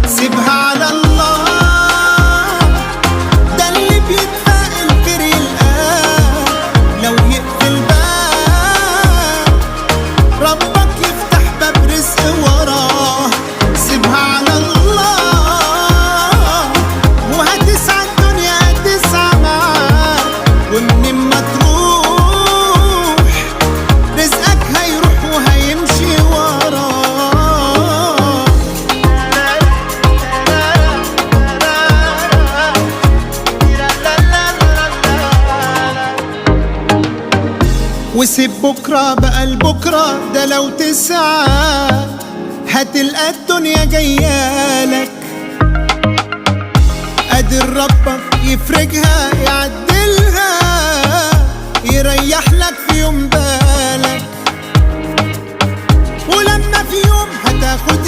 سيبها على الله، ده اللي بيتفائل خير يلقاه. لو يقفل باب ربك يفتح باب رزق وراه. سيبها على الله وهتسعى الدنيا هتسعى معاك، ومن ما تروح رزقك هيروح وهيمشي وراه. وسيب بكرة بقى لبكرة، ده لو تسعى هتلقى الدنيا جايالك. قادر ربك يفرجها يعدلها، يريح لك في يوم بالك. ولما في يوم هتاخد